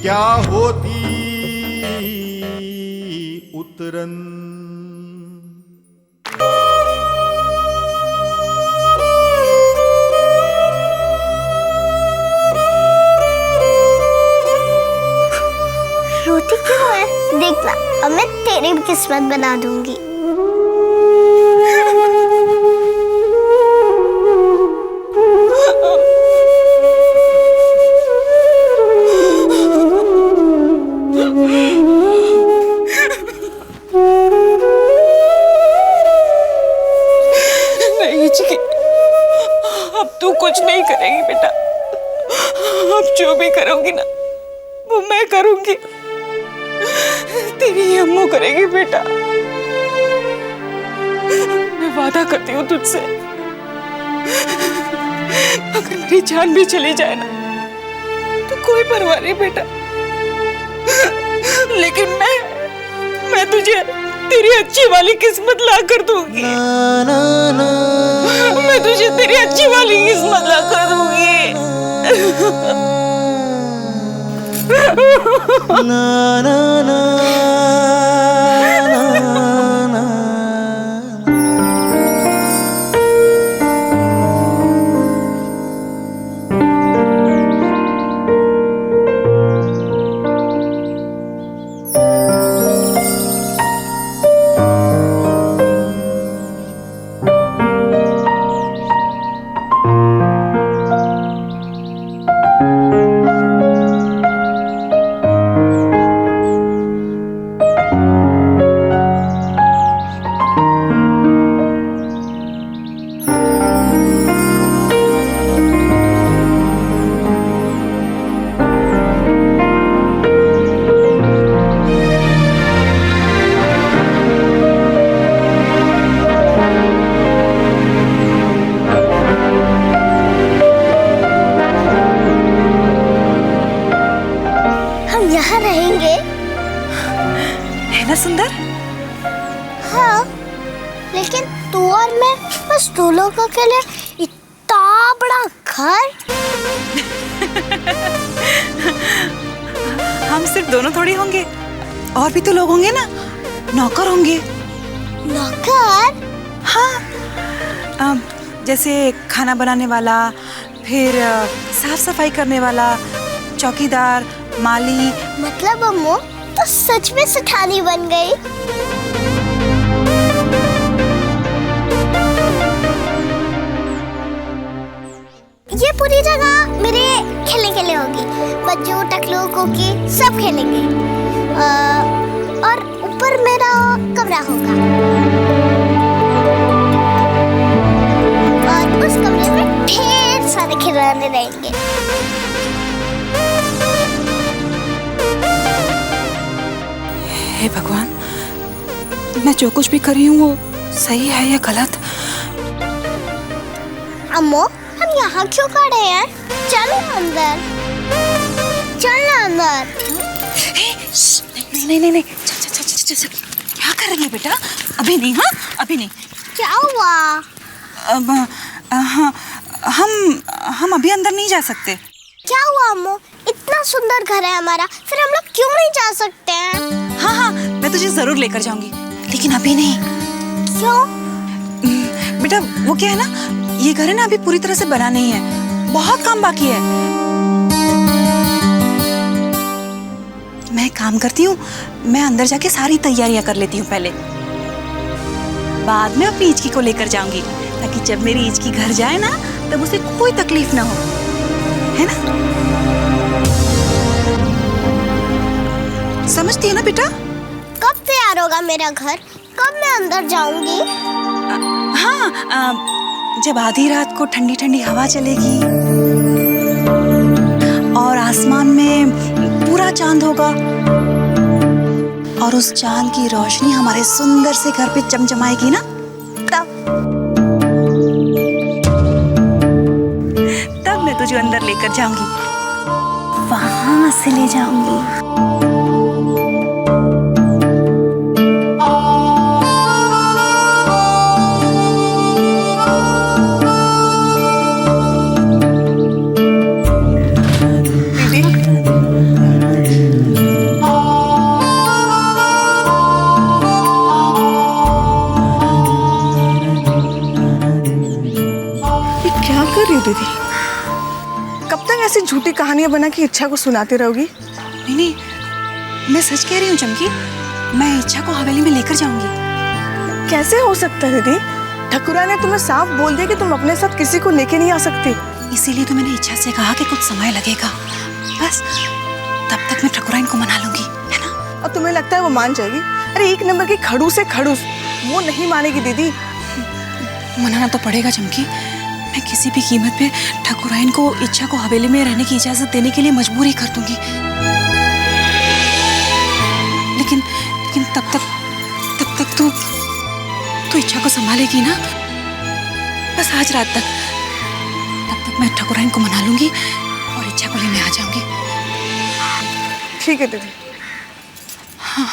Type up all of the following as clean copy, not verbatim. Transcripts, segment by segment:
क्या होती उतरन। रोती क्यों है? देखना, अब मैं तेरी भी किस्मत बना दूंगी। नहीं जी, अब तू कुछ नहीं करेगी बेटा। अब जो भी करूंगी ना वो मैं करूंगी, तेरी ही अम्मू करेगी बेटा। मैं वादा करती हूँ तुझसे, अगर मेरी जान भी चली जाए ना तो कोई परवाह नहीं बेटा, लेकिन मैं तुझे तेरी अच्छी वाली किस्मत ला कर दूंगी। मैं तुझे तेरी अच्छी वाली किस्मत ला कर दूंगी। ना ना ना यहाँ रहेंगे? है ना सुंदर? हाँ, लेकिन तू और मैं बस दो लोगों के लिए इतना बड़ा घर। हम सिर्फ दोनों थोड़ी होंगे, और भी तो लोग होंगे ना, नौकर होंगे। नौकर? हाँ, जैसे खाना बनाने वाला, फिर साफ सफाई करने वाला, चौकीदार, माली। मतलब अम्मू तो सच में सेठानी बन गई। ये पूरी जगह मेरे खेलने के लिए होगी, बच्चों, टकलू, कुकी सब खेलेंगे। और ऊपर मेरा कमरा होगा, और उस कमरे में ढेर सारे खिलौने रहेंगे। हे भगवान, मैं जो कुछ भी कर रही हूँ वो सही है या गलत? अम्मू, हम यहाँ क्यों खड़े हैं? चलो अंदर, चलना अंदर। नहीं, चल। क्या कर रही है बेटा? अभी नहीं, हाँ अभी नहीं। क्या हुआ? अब हाँ, हम अभी अंदर नहीं जा सकते। क्या हुआ अम्मू? इतना सुंदर घर है हमारा, फिर हम लोग क्यों नहीं जा सकते हैं? हाँ, मैं तुझे जरूर लेकर जाऊंगी, लेकिन अभी नहीं। क्यों? बेटा वो क्या है ना, ये घर है ना अभी पूरी तरह से बना नहीं है, बहुत काम बाकी है। मैं काम करती हूँ, मैं अंदर जाके सारी तैयारियां कर लेती हूँ पहले, बाद में अपनी इचकी को लेकर जाऊंगी, ताकि जब मेरी इचकी घर जाए ना तब उसे कोई तकलीफ ना हो, है ना? समझती है ना बेटा? कब तैयार होगा मेरा घर? कब मैं अंदर जाऊंगी? हाँ, जब आधी रात को ठंडी ठंडी हवा चलेगी और आसमान में पूरा चांद होगा और उस चांद की रोशनी हमारे सुंदर से घर पे चमचमाएगी ना, तब मैं तुझे अंदर लेकर जाऊंगी, वहां से ले जाऊंगी। ऐसी झूठी कहानियां बना के इच्छा को सुनाती रहोगी? नहीं नहीं, मैं सच कह रही हूँ चमकी, मैं इच्छा को हवेली में लेकर जाऊंगी। कैसे हो सकता है दीदी? ठकुरा ने तुम्हें साफ बोल दिया कि तुम अपने साथ किसी को लेके नहीं आ सकती। इसीलिए तो मैंने इच्छा से कहा कि कुछ समय लगेगा, बस तब तक मैं ठकुराइन को मना लूंगी, है ना? और तुम्हें लगता है वो मान जाएगी? अरे एक नंबर की खड़ूस है खड़ूस, वो नहीं मानेगी दीदी। मनाना तो पड़ेगा चमकी, मैं किसी भी कीमत पे ठकुराइन को इच्छा को हवेली में रहने की इजाजत देने के लिए मजबूर ही कर दूंगी। लेकिन तब तक तो इच्छा को संभालेगी ना? बस आज रात तक, तब तक मैं ठकुराइन को मना लूंगी और इच्छा को लेने आ जाऊंगी। ठीक है दीदी। हाँ,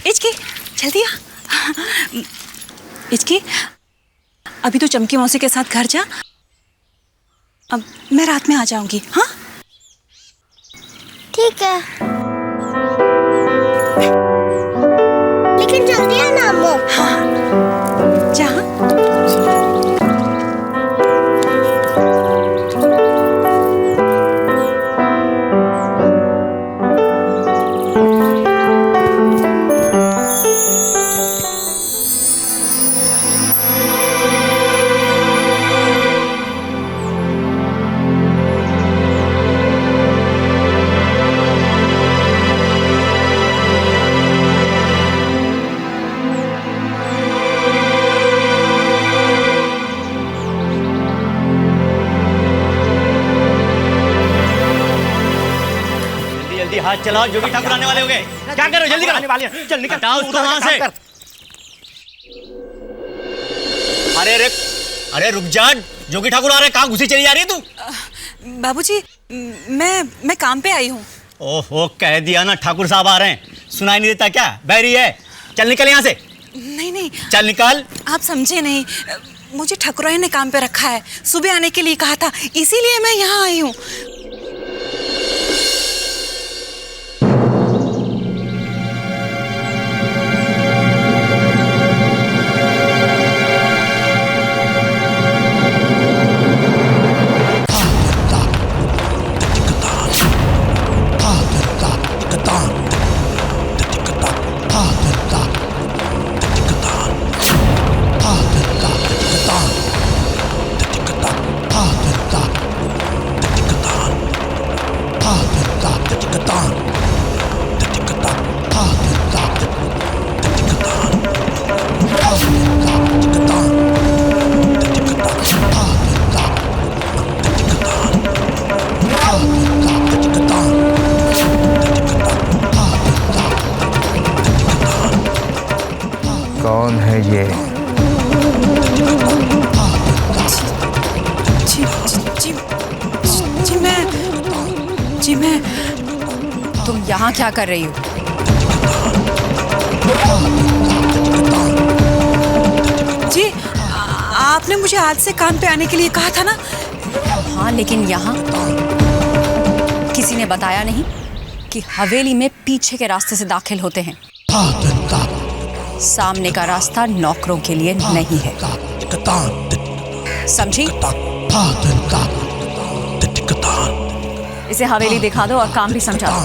इचकी जल्दी आ। इचकी, अभी तो चमकी मौसी के साथ घर जा, अब मैं रात में आ जाऊंगी। हाँ ठीक है, लेकिन जल्दी आना अम्मू। हाँ जा। हाथ चलाओ, जोगी ठाकुर आने वाले हो गए। क्या करो, जल्दी करो। आने वाले हैं, चल निकल, हटाओ उसको वहां से। अरे रुक जा, जोगी ठाकुर आ रहे, कहाँ घुसी चली जा रही है तू? बाबूजी, मैं काम पे आई हूँ। ओहो, कह दिया ना ठाकुर साहब आ रहे हैं, सुनाई नहीं देता क्या? बहरी है, चल निकल यहाँ से। नहीं, चल निकल। आप समझे नहीं, मुझे ठकुराइन ने काम पे रखा है, सुबह आने के लिए कहा था, इसीलिए मैं यहाँ आई हूँ। कौन है ये? जी मैं। तुम यहाँ क्या कर रही हो? जी, आपने मुझे आज से काम पे आने के लिए कहा था ना? हाँ, लेकिन यहाँ किसी ने बताया नहीं कि हवेली में पीछे के रास्ते से दाखिल होते हैं। सामने का रास्ता नौकरों के लिए नहीं है, समझी? इसे हवेली दिखा दो और काम भी समझा दो।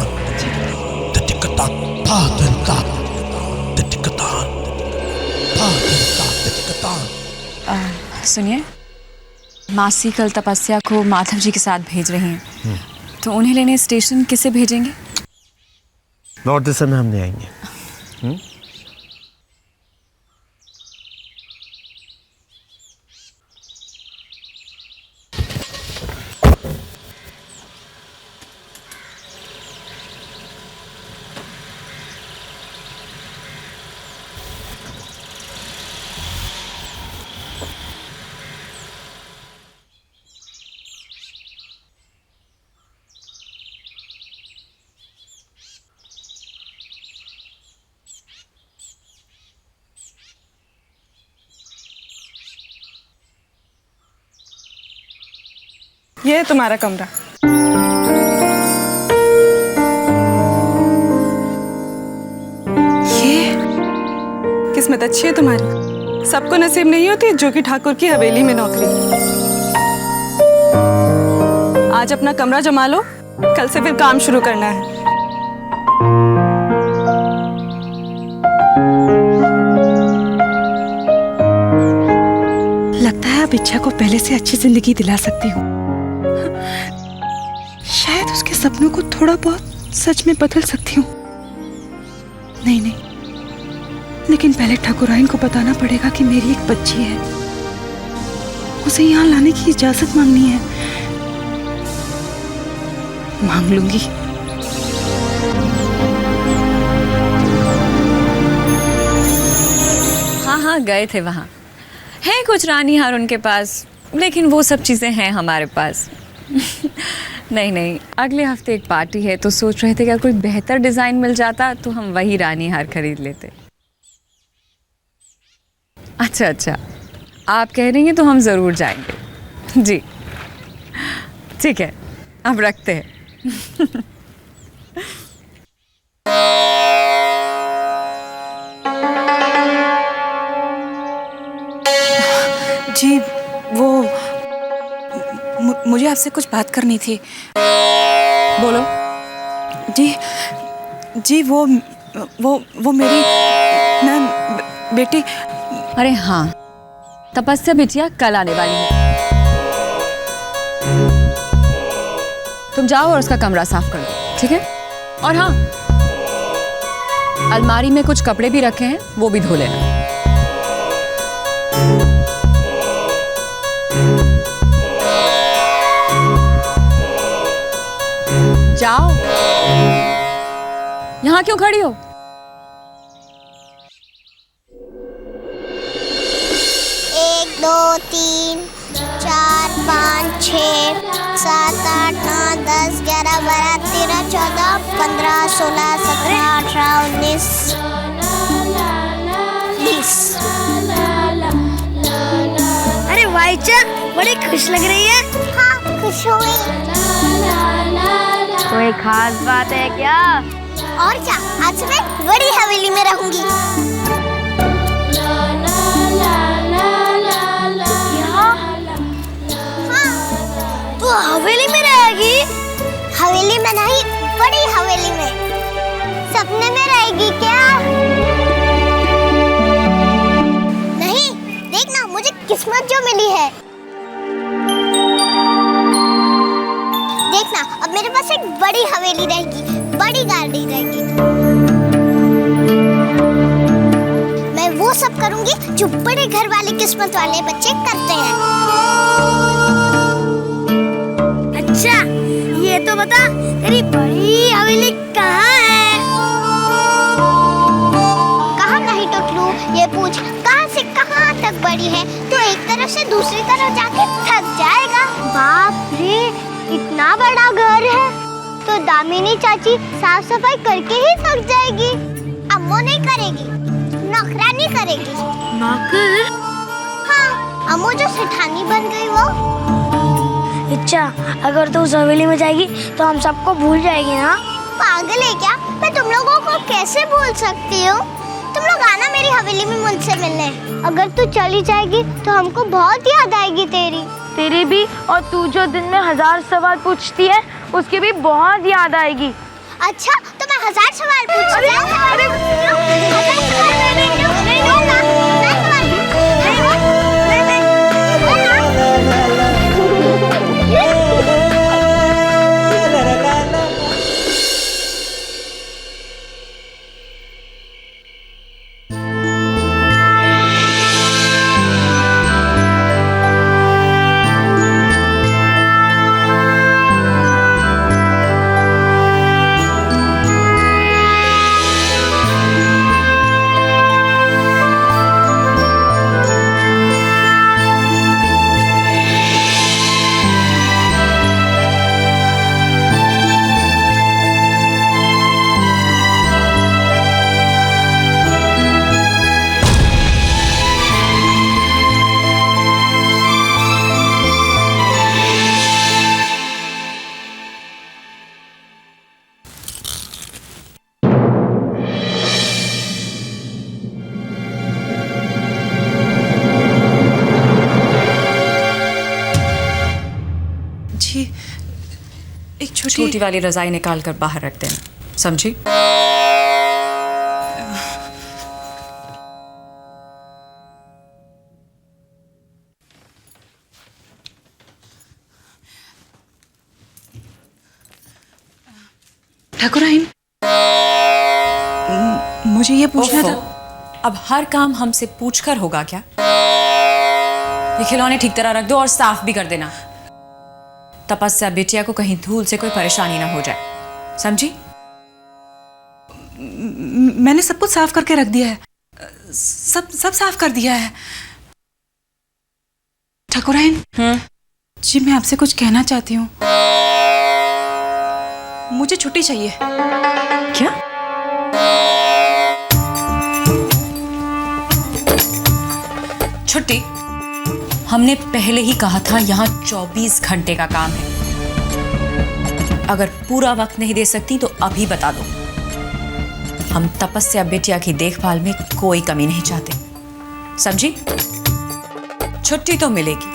सुनिए, मासी कल तपस्या को माधव जी के साथ भेज रही हैं, तो उन्हें लेने स्टेशन किसे भेजेंगे? लौटते समय हम नहीं आएंगे। ये है तुम्हारा कमरा। ये किस्मत अच्छी है तुम्हारी, सबको नसीब नहीं होती जोगी ठाकुर की हवेली में नौकरी। आज अपना कमरा जमा लो, कल से फिर काम शुरू करना है। लगता है अब इच्छा को पहले से अच्छी जिंदगी दिला सकती हूँ। शायद उसके सपनों को थोड़ा बहुत सच में बदल सकती हूँ। नहीं नहीं, लेकिन पहले ठाकुराइन को बताना पड़ेगा कि मेरी एक बच्ची है, उसे यहाँ लाने की इजाजत मांगनी है। मांग लूंगी। हाँ हाँ, गए थे वहाँ। है कुछ रानी हार उनके पास, लेकिन वो सब चीज़ें हैं हमारे पास। नहीं नहीं, अगले हफ्ते एक पार्टी है तो सोच रहे थे कि अगर कोई बेहतर डिज़ाइन मिल जाता तो हम वही रानी हार खरीद लेते। अच्छा अच्छा, आप कह रही हैं तो हम ज़रूर जाएंगे। जी ठीक है, अब रखते हैं। जी वो मुझे आपसे कुछ बात करनी थी। बोलो। जी वो मेरी बेटी। अरे हाँ, तपस्या बिटिया कल आने वाली है। तुम जाओ और उसका कमरा साफ कर दो, ठीक है? और हाँ, अलमारी में कुछ कपड़े भी रखे हैं, वो भी धो लेना। जाओ। यहाँ क्यों खड़ी हो? एक, दो, तीन, 4, 5, 6, 7, 8, 9, 10, 11, 12, 13, 14, 15, 16, 17, 18, 19, 20। अरे वाइचा, बड़ी खुश लग रही है। हाँ, खुश हुई। कोई खास बात है क्या? और क्या, आज से मैं बड़ी हवेली में रहूंगी। हाँ, तू हवेली में रहेगी? हवेली में नहीं, बड़ी हवेली में। सपने में रहेगी क्या? नहीं, देखना मुझे किस्मत जो मिली है। देखना, अब मेरे पास एक बड़ी हवेली रहेगी, बड़ी गाड़ी रहेगी। मैं वो सब करूंगी जो बड़े घर वाले किस्मत वाले बच्चे करते हैं। अच्छा, ये तो बता, तेरी बड़ी हवेली कहाँ है? कहाँ नहीं टुकलू, ये पूछ कहाँ से कहाँ तक बड़ी है तो एक तरफ से दूसरी तरफ जाके थक जाएगा। बाप रे, इतना बड़ा घर है तो दामिनी चाची साफ सफाई करके ही थक जाएगी। अम्मू नहीं करेगी, नौकरानी करेगी। नौकर? हाँ, अम्मू जो सेठानी बन गई वो। अच्छा, अगर तू उस हवेली में जाएगी तो हम सबको भूल जाएगी ना? पागल है क्या? मैं तुम लोगों को कैसे भूल सकती हूँ? तुम लोग आना मेरी हवेली में मुझसे मिलने। अगर तू चली जाएगी तो हमको बहुत याद आएगी तेरी। तेरी भी, और तू जो दिन में 1000 सवाल पूछती है उसकी भी बहुत याद आएगी। अच्छा, तो मैं 1000 सवाल पूछूं? अरे, 1000 सवाल नहीं होगा। छोटी वाली रजाई निकाल कर बाहर रख देना, समझी? ठाकुराइन, मुझे ये पूछना ओफो, था। अब हर काम हमसे पूछकर होगा क्या? ये खिलौने ठीक तरह रख दो और साफ भी कर देना। तपस्या बिटिया को कहीं धूल से कोई परेशानी ना हो जाए, समझी? मैंने सब कुछ साफ करके रख दिया है, सब साफ कर दिया है। ठाकुराइन जी, मैं आपसे कुछ कहना चाहती हूँ। मुझे छुट्टी चाहिए। क्या? छुट्टी? हमने पहले ही कहा था यहाँ 24 घंटे का काम है। अगर पूरा वक्त नहीं दे सकती तो अभी बता दो। हम तपस्या बिटिया की देखभाल में कोई कमी नहीं चाहते, समझी? छुट्टी तो मिलेगी,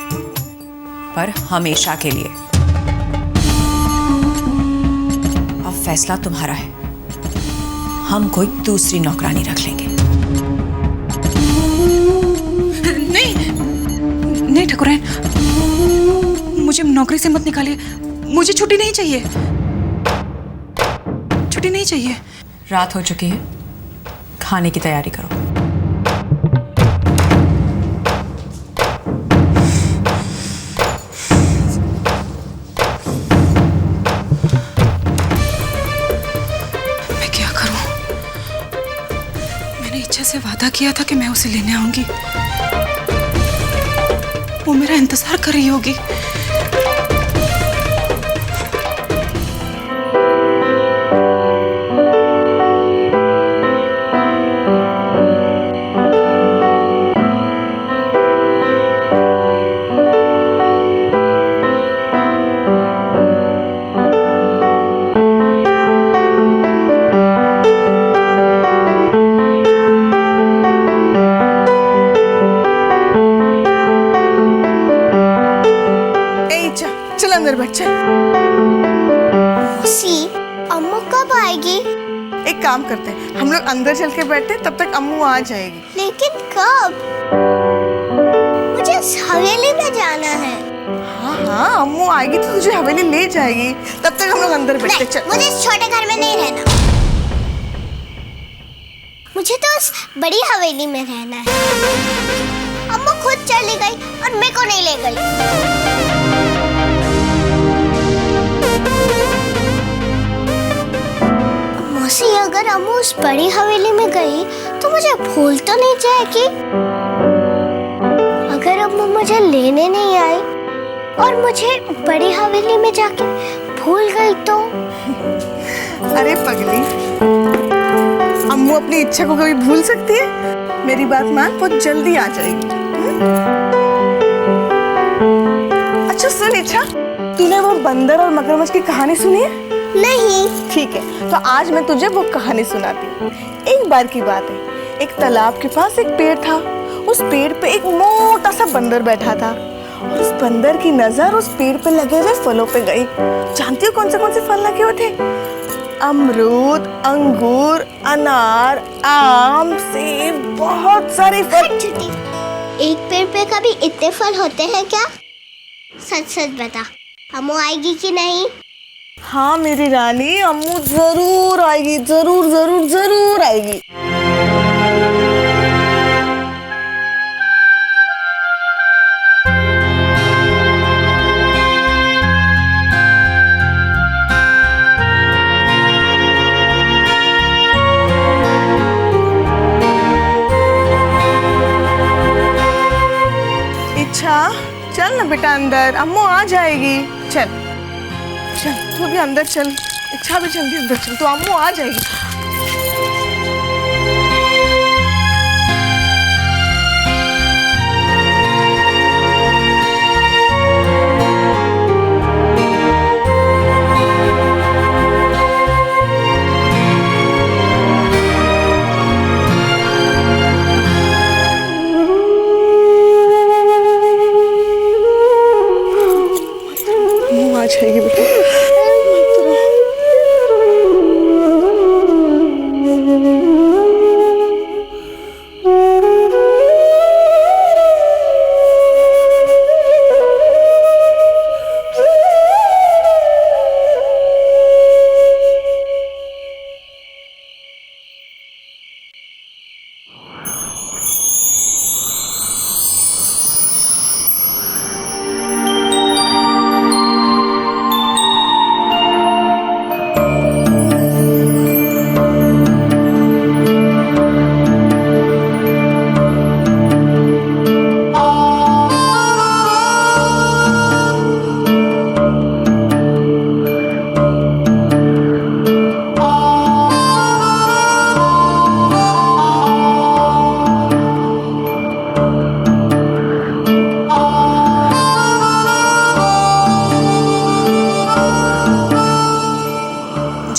पर हमेशा के लिए। अब फैसला तुम्हारा है। हम कोई दूसरी नौकरानी रख लेंगे। नहीं ठाकुराइन, मुझे नौकरी से मत निकालिए। मुझे छुट्टी नहीं चाहिए, छुट्टी नहीं चाहिए। रात हो चुकी है, खाने की तैयारी करो। मैं क्या करूं? मैंने इच्छा से वादा किया था कि मैं उसे लेने आऊंगी। वो मेरा इंतजार कर रही होगी। चल अंदर बैठ चल। मौसी, अम्मू कब आएगी? एक काम करते हैं, हम लोग अंदर चल के बैठते हैं, तब तक अम्मू आ जाएगी। लेकिन कब? मुझे इस हवेली में जाना है। हाँ हाँ, अम्मू आएगी तो तुझे हवेली ले जाएगी। तब तक हम लोग अंदर बैठते। नहीं, चल। मुझे इस छोटे घर में नहीं रहना। मुझे तो उस बड़ी हवेली में रहना है। अम्मू खुद चली गई और मेरे को नहीं ले गई। मौसी, अगर अम्मू उस बड़ी हवेली में गई तो मुझे भूल तो नहीं जाएगी? अगर अम्मू मुझे लेने नहीं आई और मुझे बड़ी हवेली में जाके भूल गई तो? अरे पगली, अम्मू अपनी इच्छा को कभी भूल सकती है? मेरी बात मान, बहुत जल्दी आ जाएगी। अच्छा सुन इच्छा, तूने वो बंदर और मगरमच्छ की कहानी सुनी है? नहीं। ठीक है, तो आज मैं तुझे वो कहानी सुनाती हूँ। एक बार की बात है, एक तालाब के पास एक पेड़ था। उस पेड़ पे एक मोटा सा बंदर बैठा था और उस बंदर की नजर उस पेड़ पे लगे हुए फलों पे गई। जानती हो कौन से फल लगे हुए थे? अमरूद, अंगूर, अनार, आम, सेब, बहुत सारे फल। एक पेड़ पे कभी इतने फल होते हैं क्या? सच सच बता, अम्मू आएगी कि नहीं? हाँ मेरी रानी, अम्मू जरूर आएगी, जरूर जरूर जरूर आएगी। इच्छा, चल ना बेटा अंदर, अम्मू आ जाएगी। चल चल, तू भी अंदर चल। इच्छा भी जल्दी अंदर चल, तो अम्मू आ जाएगी। अम्मू आ जाएगी बेटा।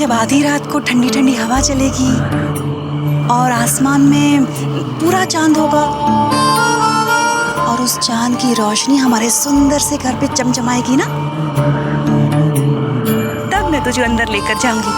जब आधी रात को ठंडी ठंडी हवा चलेगी और आसमान में पूरा चांद होगा और उस चांद की रोशनी हमारे सुंदर से घर पे चमचमाएगी ना, तब मैं तुझे अंदर लेकर जाऊंगी।